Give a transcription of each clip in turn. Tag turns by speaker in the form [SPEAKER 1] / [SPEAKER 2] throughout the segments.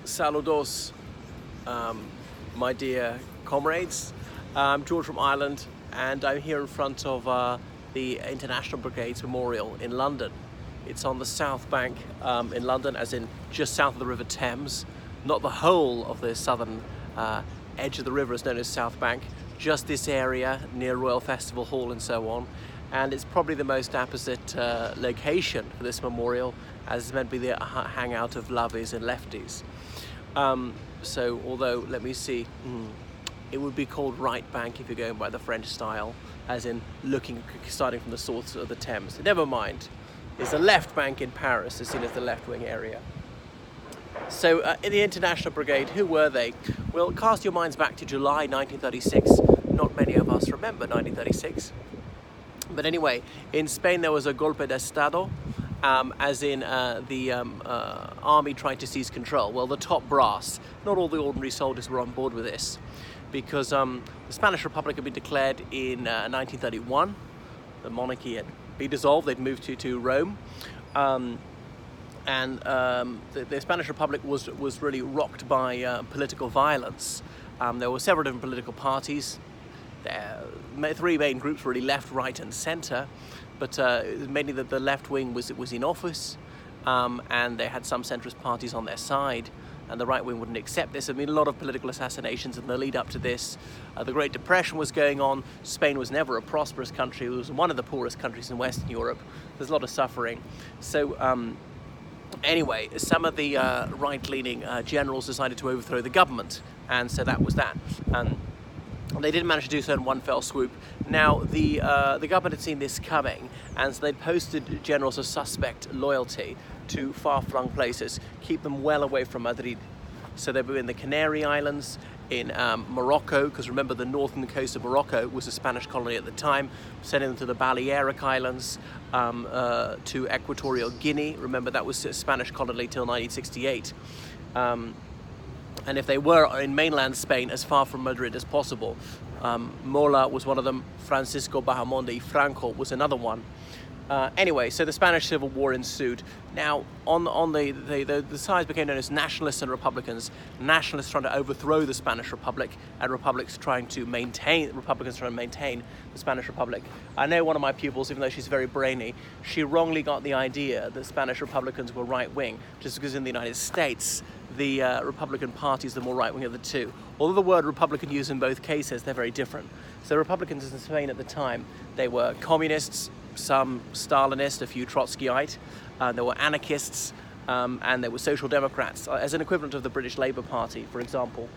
[SPEAKER 1] Saludos, my dear comrades. I'm George from Ireland, and I'm here in front of the International Brigades Memorial in London. It's on the South Bank in London, as in just south of the River Thames. Not the whole of the southern edge of the river is known as South Bank, just this area near Royal Festival Hall and so on. And it's probably the most apposite location for this memorial, as it's meant to be the hangout of lovies and lefties. So although, let me see, it would be called right bank if you're going by the French style, as in starting from the source of the Thames. Never mind, there's a left bank in Paris, as seen as the left-wing area. So in the International Brigade, who were they? Well, cast your minds back to July 1936. Not many of us remember 1936. But anyway, in Spain there was a golpe de estado, as in the army tried to seize control. Well, the top brass, not all the ordinary soldiers were on board with this, because the Spanish Republic had been declared in 1931. The monarchy had been dissolved, they'd moved to Rome. The Spanish Republic was really rocked by political violence. There were several different political parties. Three main groups, really, left, right and centre, but mainly the left wing was in office, and they had some centrist parties on their side, and the right wing wouldn't accept this. I mean, a lot of political assassinations in the lead up to this. The Great Depression was going on. Spain was never a prosperous country. It was one of the poorest countries in Western Europe. There's a lot of suffering. So anyway, some of the right-leaning generals decided to overthrow the government, and so that was that. They didn't manage to do so in one fell swoop. Now, the government had seen this coming, and so they'd posted generals of suspect loyalty to far-flung places, keep them well away from Madrid. So they were in the Canary Islands, in Morocco, because remember the northern coast of Morocco was a Spanish colony at the time, sending them to the Balearic Islands, to Equatorial Guinea. Remember, that was a Spanish colony till 1968. And if they were in mainland Spain, as far from Madrid as possible. Mola was one of them. Francisco Bahamonde Franco was another one. Anyway, so the Spanish Civil War ensued. Now, on the sides became known as nationalists and republicans. Nationalists trying to overthrow the Spanish Republic, and Republicans trying to maintain the Spanish Republic. I know one of my pupils, even though she's very brainy, she wrongly got the idea that Spanish Republicans were right-wing, just because in the United States, the Republican Party is the more right-wing of the two. Although the word Republican used in both cases, they're very different. So Republicans in Spain at the time, they were communists, some Stalinist, a few Trotskyite, there were anarchists, and there were social democrats, as an equivalent of the British Labour Party, for example.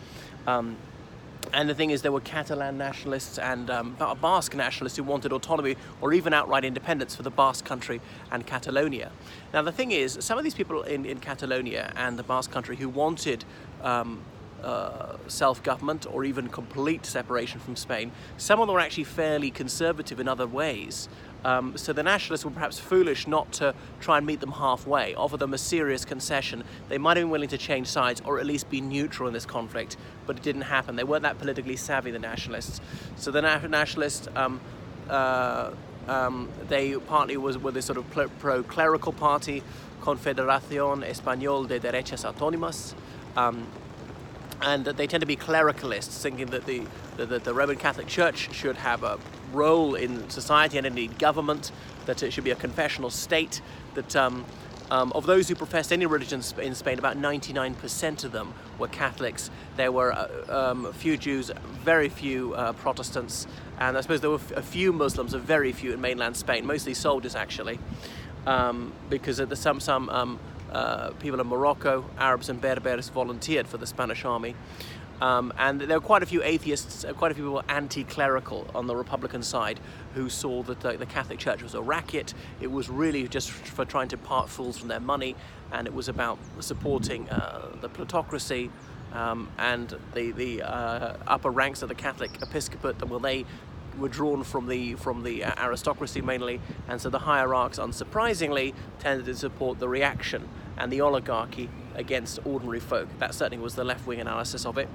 [SPEAKER 1] And the thing is, there were Catalan nationalists and Basque nationalists who wanted autonomy or even outright independence for the Basque country and Catalonia. Now the thing is, some of these people in Catalonia and the Basque country who wanted self-government or even complete separation from Spain, some of them were actually fairly conservative in other ways. So the nationalists were perhaps foolish not to try and meet them halfway, offer them a serious concession. They might have been willing to change sides or at least be neutral in this conflict, but it didn't happen. They weren't that politically savvy, the nationalists. So the nationalists, they partly were this sort of pro-clerical party, Confederación Español de Derechas Autónomas, and they tend to be clericalists, thinking that the Roman Catholic Church should have a role in society and indeed government, that it should be a confessional state, that of those who professed any religion in Spain, about 99% of them were Catholics. There were a few Jews, very few Protestants, and I suppose there were a few Muslims, a very few in mainland Spain, mostly soldiers actually, because some people in Morocco, Arabs and Berbers volunteered for the Spanish army. And there were quite a few atheists, quite a few people anti-clerical on the Republican side who saw that the Catholic Church was a racket. It was really just for trying to part fools from their money, and it was about supporting the plutocracy and the upper ranks of the Catholic episcopate. Well, they were drawn from the aristocracy mainly, and so the hierarchs, unsurprisingly, tended to support the reaction and the oligarchy against ordinary folk. That certainly was the left-wing analysis of it,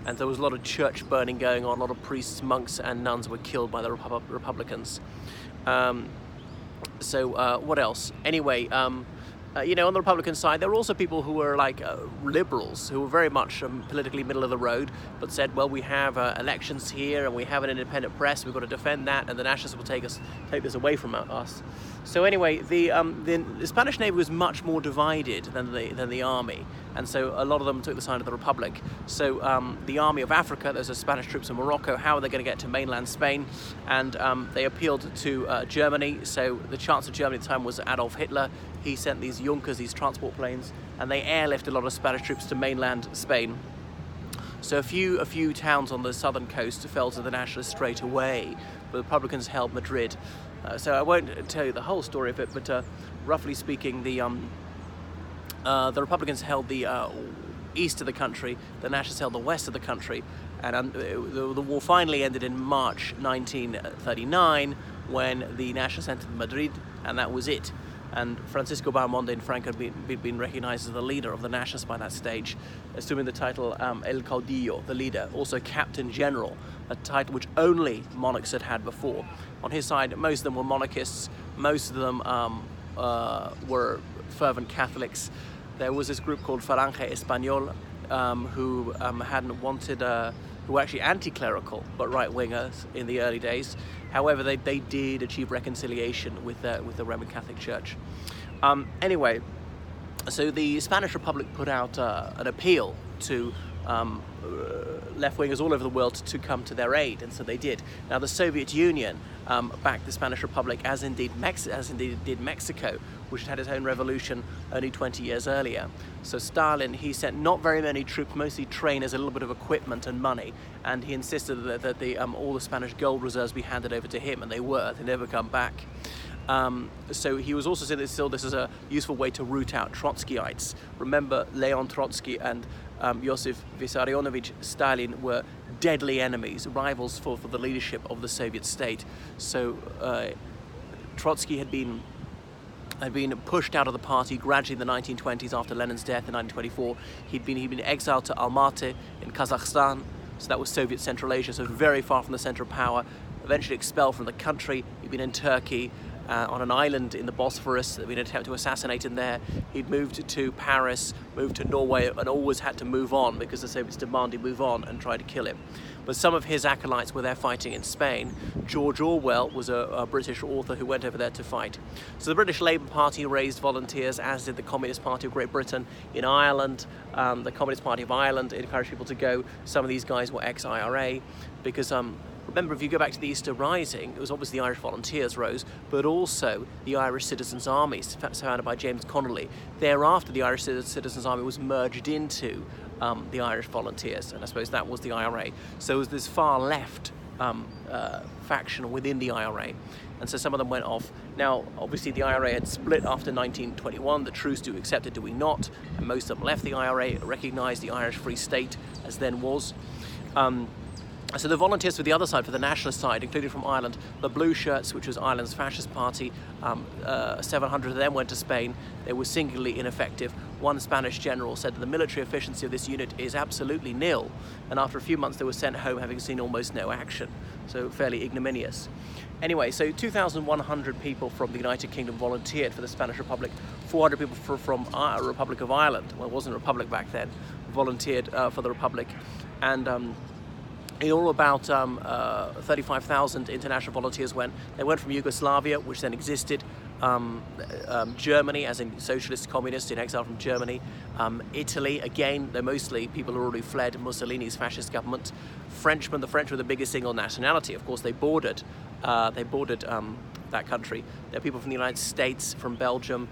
[SPEAKER 1] and there was a lot of church burning going on. A lot of priests, monks and nuns were killed by the Republicans. So what else? Anyway, you know, on the Republican side, there were also people who were like liberals, who were very much politically middle of the road, but said, well, we have elections here and we have an independent press, we've got to defend that, and the nationalists will take this away from us. So anyway, the Spanish Navy was much more divided than the army, and so a lot of them took the side of the Republic. So the Army of Africa, those are Spanish troops in Morocco, how are they going to get to mainland Spain? And they appealed to Germany. So the Chancellor of Germany at the time was Adolf Hitler. He sent these Junkers, these transport planes, and they airlifted a lot of Spanish troops to mainland Spain. So a few towns on the southern coast fell to the nationalists straight away, but the Republicans held Madrid. So I won't tell you the whole story of it, but roughly speaking, the Republicans held the east of the country, the nationalists held the west of the country, and the war finally ended in March 1939 when the nationalists entered Madrid, and that was it. And Francisco Belmonte and Franco had been recognized as the leader of the nationalists by that stage, assuming the title El Caudillo, the leader, also Captain General, a title which only monarchs had before. On his side, most of them were monarchists, most of them were fervent Catholics. There was this group called Falange Español who hadn't wanted, who were actually anti-clerical but right-wingers in the early days. However, they did achieve reconciliation with the Roman Catholic Church. Anyway, so the Spanish Republic put out an appeal to left-wingers all over the world to come to their aid, and so they did. Now, the Soviet Union backed the Spanish Republic, as indeed did Mexico, which had its own revolution only 20 years earlier. So Stalin, he sent not very many troops, mostly trainers, a little bit of equipment and money, and he insisted that all the Spanish gold reserves be handed over to him, and they never come back. So he was also saying that this is a useful way to root out Trotskyites. Remember, Leon Trotsky and Joseph Vissarionovich Stalin were deadly enemies, rivals for the leadership of the Soviet state. So Trotsky had been pushed out of the party gradually in the 1920s after Lenin's death in 1924. He'd been exiled to Almaty in Kazakhstan, so that was Soviet Central Asia, so very far from the center of power. Eventually expelled from the country. He'd been in Turkey, on an island in the Bosphorus. There had been an attempt to assassinate him there. He'd moved to Paris, moved to Norway, and always had to move on because the Soviets demanded he move on and tried to kill him. But some of his acolytes were there fighting in Spain. George Orwell was a British author who went over there to fight. So the British Labour Party raised volunteers, as did the Communist Party of Great Britain. In Ireland, the Communist Party of Ireland encouraged people to go. Some of these guys were ex-IRA because remember, if you go back to the Easter Rising, it was obviously the Irish Volunteers rose, but also the Irish Citizens Army, founded by James Connolly. Thereafter, the Irish Citizens Army was merged into the Irish Volunteers, and I suppose that was the IRA. So it was this far left faction within the IRA, and so some of them went off. Now, obviously, the IRA had split after 1921. The truce, do we accept it, do we not? And most of them left the IRA, recognised the Irish Free State as then was. So the volunteers for the other side, for the nationalist side, including from Ireland, the Blue Shirts, which was Ireland's fascist party, 700 of them went to Spain. They were singularly ineffective. One Spanish general said that the military efficiency of this unit is absolutely nil, and after a few months they were sent home having seen almost no action, so fairly ignominious. Anyway, so 2,100 people from the United Kingdom volunteered for the Spanish Republic, 400 people from Republic of Ireland, well, it wasn't a republic back then, volunteered for the Republic, and in all, about 35,000 international volunteers went. They went from Yugoslavia, which then existed, Germany, as in socialist communists in exile from Germany, Italy, again, they're mostly people who already fled Mussolini's fascist government. Frenchmen, the French were the biggest single nationality. Of course, they bordered that country. There are people from the United States, from Belgium,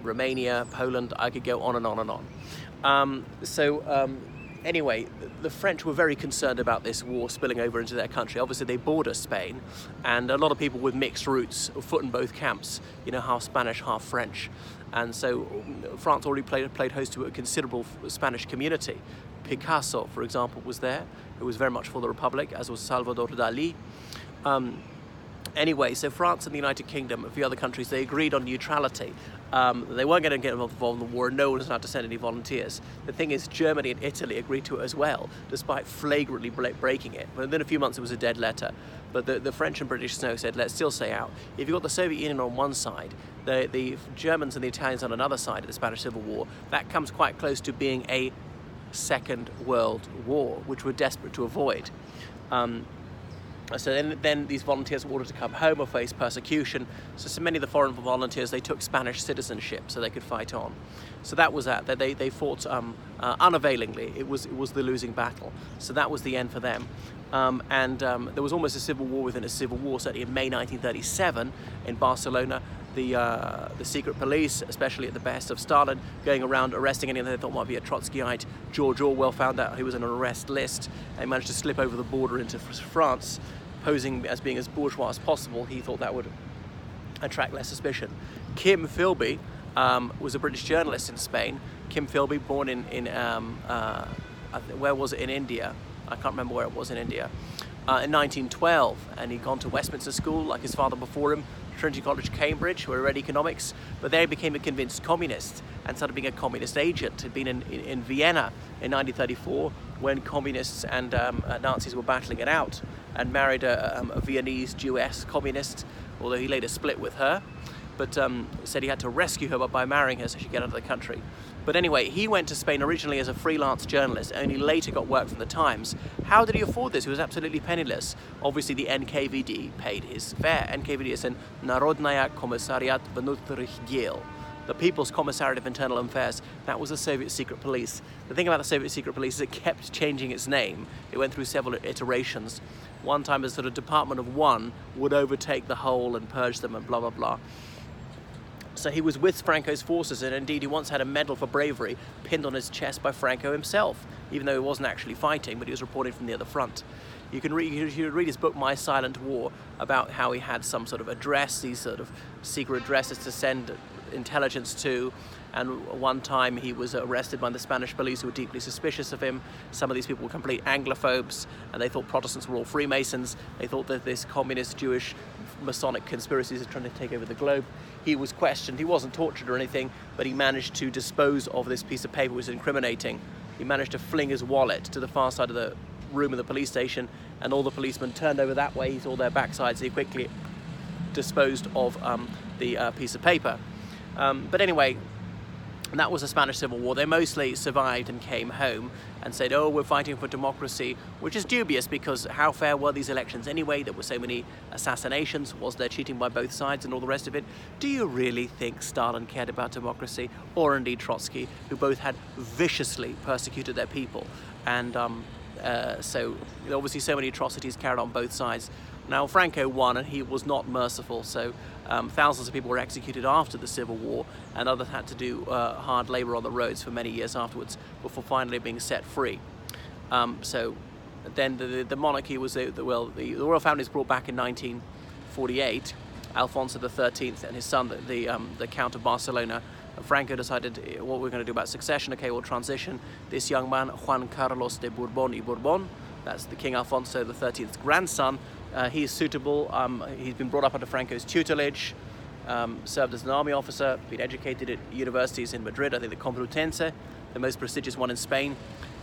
[SPEAKER 1] Romania, Poland. I could go on and on and on. Anyway, the French were very concerned about this war spilling over into their country. Obviously, they border Spain, and a lot of people with mixed roots, foot in both camps, you know, half Spanish, half French. And so France already played host to a considerable Spanish community. Picasso, for example, was there, who was very much for the Republic, as was Salvador Dali. Anyway, so France and the United Kingdom, a few other countries, they agreed on neutrality. They weren't going to get involved in the war, and no one was allowed to send any volunteers. The thing is, Germany and Italy agreed to it as well, despite flagrantly breaking it. But within a few months, it was a dead letter. But the French and British said, let's still stay out. If you've got the Soviet Union on one side, the Germans and the Italians on another side of the Spanish Civil War, that comes quite close to being a Second World War, which we're desperate to avoid. So then these volunteers were ordered to come home or face persecution. So many of the foreign volunteers, they took Spanish citizenship so they could fight on. So that was that. They fought unavailingly. It was the losing battle. So that was the end for them. There was almost a civil war within a civil war. Certainly in May 1937 in Barcelona, the secret police, especially at the behest of Stalin, going around arresting anyone they thought might be a Trotskyite. George Orwell found out he was on an arrest list and managed to slip over the border into France, posing as being as bourgeois as possible. He thought that would attract less suspicion. Kim Philby was a British journalist in Spain. Kim Philby, born in where was it in India? I can't remember where it was in India. In 1912, and he'd gone to Westminster School like his father before him, Trinity College, Cambridge, where he read economics, but there he became a convinced communist and started being a communist agent. He'd been in Vienna in 1934 when communists and Nazis were battling it out, and married a Viennese Jewess communist, although he later split with her, but said he had to rescue her by marrying her so she could get out of the country. But anyway, he went to Spain originally as a freelance journalist, only later got work from the Times. How did he afford this? He was absolutely penniless. Obviously, the NKVD paid his fare. NKVD is in Narodnaya Komissariat Внутренних дел, the People's Commissariat of Internal Affairs. That was the Soviet secret police. The thing about the Soviet secret police is it kept changing its name. It went through several iterations. One time a sort of department of one would overtake the whole and purge them and blah, blah, blah. So he was with Franco's forces, and indeed he once had a medal for bravery pinned on his chest by Franco himself, even though he wasn't actually fighting, but he was reporting from the other front. You can read his book, My Silent War, about how he had some sort of address, these sort of secret addresses to send intelligence to, and one time he was arrested by the Spanish police who were deeply suspicious of him. Some of these people were complete Anglophobes, and they thought Protestants were all Freemasons. They thought that this communist, Jewish, Masonic conspiracies are trying to take over the globe. He was questioned. He wasn't tortured or anything, but he managed to dispose of this piece of paper, which was incriminating. He managed to fling his wallet to the far side of the room of the police station, and all the policemen turned over that way. He saw their backsides. He quickly disposed of the piece of paper. But anyway, that was the Spanish Civil War. They mostly survived and came home and said, oh, we're fighting for democracy, which is dubious because how fair were these elections anyway? There were so many assassinations. Was there cheating by both sides and all the rest of it? Do you really think Stalin cared about democracy, or indeed Trotsky, who both had viciously persecuted their people? And so obviously so many atrocities carried on both sides. Now Franco won, and he was not merciful, so thousands of people were executed after the Civil War, and others had to do hard labor on the roads for many years afterwards before finally being set free. So then the monarchy was, the royal family was brought back in 1948. Alfonso XIII and his son, the Count of Barcelona. Franco decided what we're going to do about succession. Okay, we'll transition this young man, Juan Carlos de Bourbon y Bourbon. That's the King Alfonso XIII's grandson. He's suitable. He's been brought up under Franco's tutelage, served as an army officer, been educated at universities in Madrid, I think the Complutense, the most prestigious one in Spain,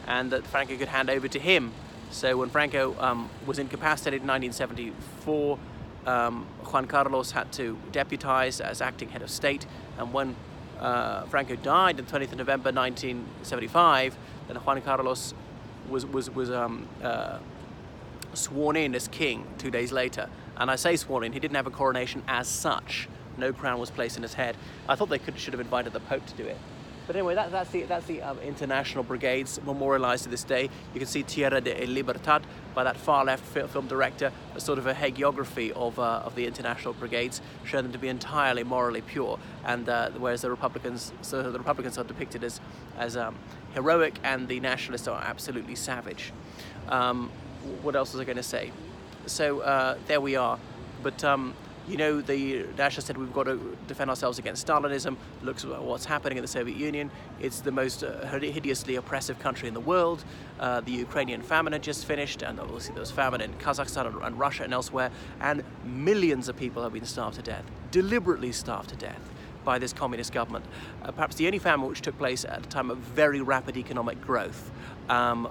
[SPEAKER 1] and that Franco could hand over to him. So when Franco was incapacitated in 1974, Juan Carlos had to deputize as acting head of state, and when Franco died on 20th of November 1975, then Juan Carlos was sworn in as king 2 days later. And I say sworn in, he didn't have a coronation as such. No crown was placed in his head. I thought they should have invited the Pope to do it. But anyway, that's the international brigades memorialized to this day. You can see Tierra de Libertad by that far left film director, a sort of a hagiography of the international brigades, showing them to be entirely morally pure. And whereas the Republicans are depicted as heroic, and the nationalists are absolutely savage. What else was I going to say? So there we are. But you know, the Dasha said we've got to defend ourselves against Stalinism. Looks at what's happening in the Soviet Union. It's the most hideously oppressive country in the world. The Ukrainian famine had just finished, and obviously there was famine in Kazakhstan and Russia and elsewhere, and millions of people have been starved to death, deliberately starved to death by this communist government. Perhaps the only famine which took place at a time of very rapid economic growth,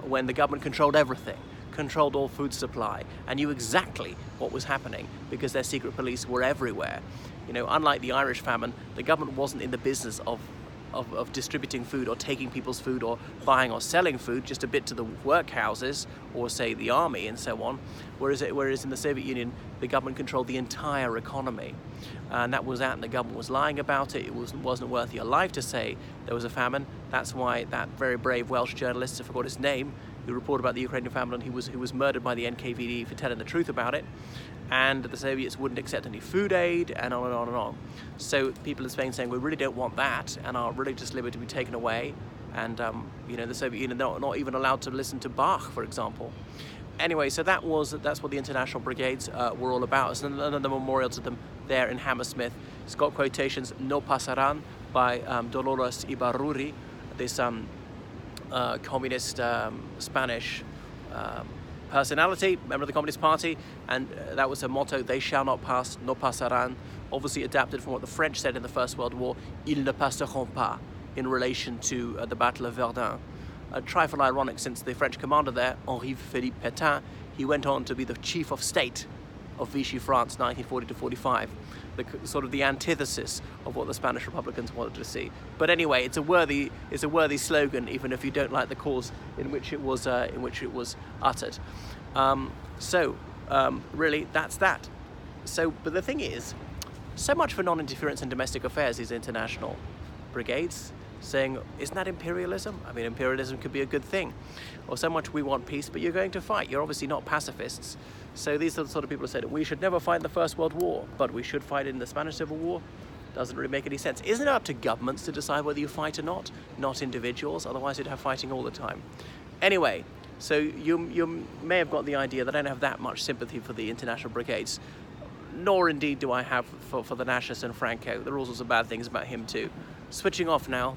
[SPEAKER 1] when the government controlled everything, controlled all food supply, and knew exactly what was happening because their secret police were everywhere. You know, unlike the Irish famine, the government wasn't in the business of distributing food or taking people's food or buying or selling food, just a bit to the workhouses or say the army and so on. Whereas in the Soviet Union, the government controlled the entire economy. And that was out, and the government was lying about it. It wasn't worth your life to say there was a famine. That's why that very brave Welsh journalist, I forgot his name, who reported about the Ukrainian famine, he was murdered by the NKVD for telling the truth about it. And the Soviets wouldn't accept any food aid, and on and on and on. So people in Spain saying we really don't want that, and our religious liberty to be taken away. And you know, the Soviet Union, they're not even allowed to listen to Bach, for example. Anyway, so that's what the International Brigades were all about. It's another memorial to them there in Hammersmith. It's got quotations "No pasarán" by Dolores Ibarruri, this communist Spanish personality, member of the Communist Party, and that was her motto: "They shall not pass, no pasarán." Obviously adapted from what the French said in the First World War, "Ils ne passeront pas," in relation to the Battle of Verdun. A trifle ironic, since the French commander there, Henri-Philippe Pétain, he went on to be the chief of state of Vichy France, 1940 to 45, sort of the antithesis of what the Spanish Republicans wanted to see. But anyway, it's a worthy slogan, even if you don't like the cause in which it was uttered. Really, that's that. But the thing is, so much for non-interference in domestic affairs, these international brigades, saying, isn't that imperialism? I mean, imperialism could be a good thing. Or so much we want peace, but you're going to fight. You're obviously not pacifists. So these are the sort of people who say that we should never fight in the First World War, but we should fight in the Spanish Civil War. Doesn't really make any sense. Isn't it up to governments to decide whether you fight or not individuals? Otherwise you'd have fighting all the time. Anyway, so you may have got the idea that I don't have that much sympathy for the international brigades, nor indeed do I have for the Nashas and Franco. There are all sorts of bad things about him too. Switching off now.